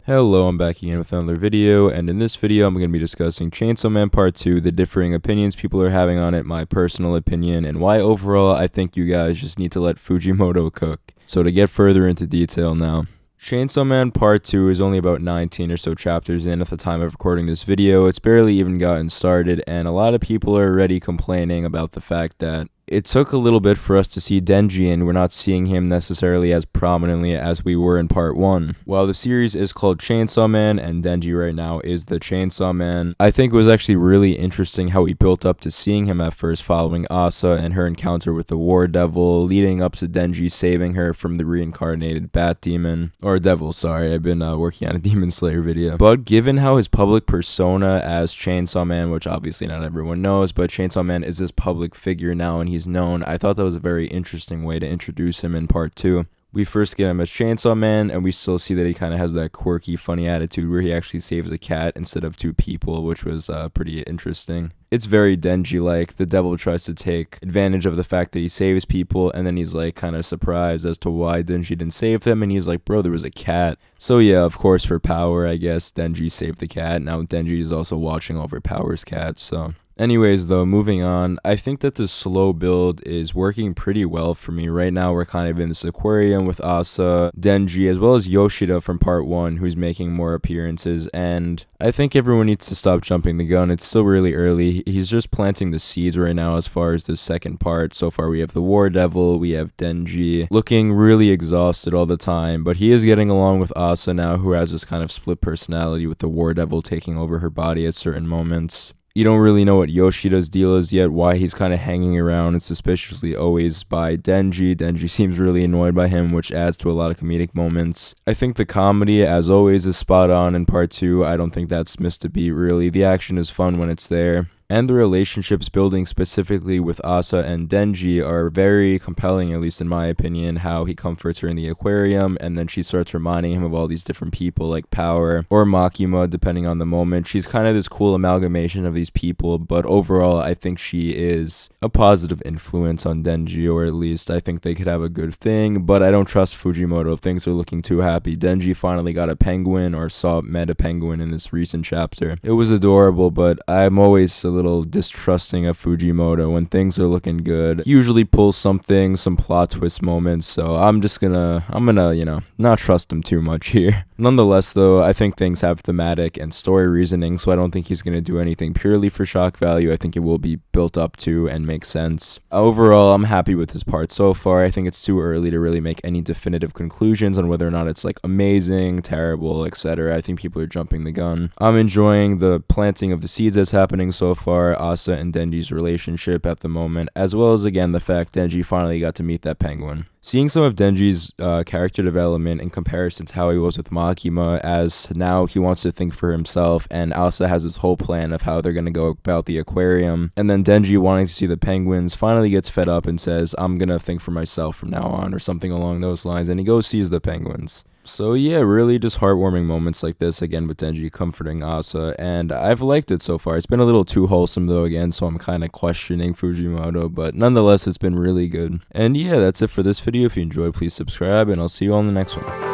Hello, I'm back again with another video, and in this video I'm going to be discussing Chainsaw Man Part 2, the differing opinions people are having on it, my personal opinion, and why overall I think you guys just need to let Fujimoto cook. So to get further into detail now. Chainsaw Man Part 2 is only about 19 or so chapters in at the time of recording this video. It's barely even gotten started, and a lot of people are already complaining about the fact that it took a little bit for us to see Denji, and we're not seeing him necessarily as prominently as we were in Part 1. While the series is called Chainsaw Man, and Denji right now is the Chainsaw Man, I think it was actually really interesting how we built up to seeing him at first following Asa and her encounter with the War Devil, leading up to Denji saving her from the reincarnated Bat Demon. Or Devil, sorry, I've been working on a Demon Slayer video. But given how his public persona as Chainsaw Man, which obviously not everyone knows, but Chainsaw Man is this public figure now and he's known, I thought that was a very interesting way to introduce him in Part 2. We first get him as Chainsaw Man, and we still see that he kind of has that quirky, funny attitude where he actually saves a cat instead of two people, which was pretty interesting. It's very Denji-like. The devil tries to take advantage of the fact that he saves people, and then he's like kind of surprised as to why Denji didn't save them, and he's like, bro, there was a cat. So yeah, of course, for power, I guess Denji saved the cat. Now Denji is also watching over Power's cat, so... Anyways, though, moving on, I think that the slow build is working pretty well for me. Right now, we're kind of in this aquarium with Asa, Denji, as well as Yoshida from Part 1, who's making more appearances, and I think everyone needs to stop jumping the gun. It's still really early. He's just planting the seeds right now as far as the second part. So far, we have the War Devil, we have Denji, looking really exhausted all the time, but he is getting along with Asa now, who has this kind of split personality with the War Devil taking over her body at certain moments. You don't really know what Yoshida's deal is yet, why he's kind of hanging around and suspiciously always by Denji. Denji seems really annoyed by him, which adds to a lot of comedic moments. I think the comedy, as always, is spot on in Part 2. I don't think that's missed a beat, really. The action is fun when it's there. And the relationships building specifically with Asa and Denji are very compelling, at least in my opinion, how he comforts her in the aquarium, and then she starts reminding him of all these different people like Power or Makima, depending on the moment. She's kind of this cool amalgamation of these people, but overall, I think she is a positive influence on Denji, or at least I think they could have a good thing, but I don't trust Fujimoto. Things are looking too happy. Denji finally got a penguin, or met a penguin in this recent chapter. It was adorable, but I'm always a little distrusting of Fujimoto. When things are looking good, he usually pulls some plot twist moments, so I'm gonna, not trust him too much here. Nonetheless, though, I think things have thematic and story reasoning, so I don't think he's gonna do anything purely for shock value. I think it will be built up to and make sense. Overall, I'm happy with this part so far. I think it's too early to really make any definitive conclusions on whether or not it's like amazing, terrible, etc. I think people are jumping the gun. I'm enjoying the planting of the seeds that's happening so far, Asa and Denji's relationship at the moment, as well as, again, the fact Denji finally got to meet that penguin. Seeing some of Denji's character development in comparison to how he was with Makima, as now he wants to think for himself, and Asa has this whole plan of how they're going to go about the aquarium, and then Denji, wanting to see the penguins, finally gets fed up and says, I'm going to think for myself from now on, or something along those lines, and he goes sees the penguins. So yeah, really just heartwarming moments like this, again with Denji comforting Asa, and I've liked it so far. It's been a little too wholesome though, again, so I'm kind of questioning Fujimoto, but nonetheless, it's been really good. And yeah, that's it for this video. If you enjoyed, please subscribe, and I'll see you on the next one.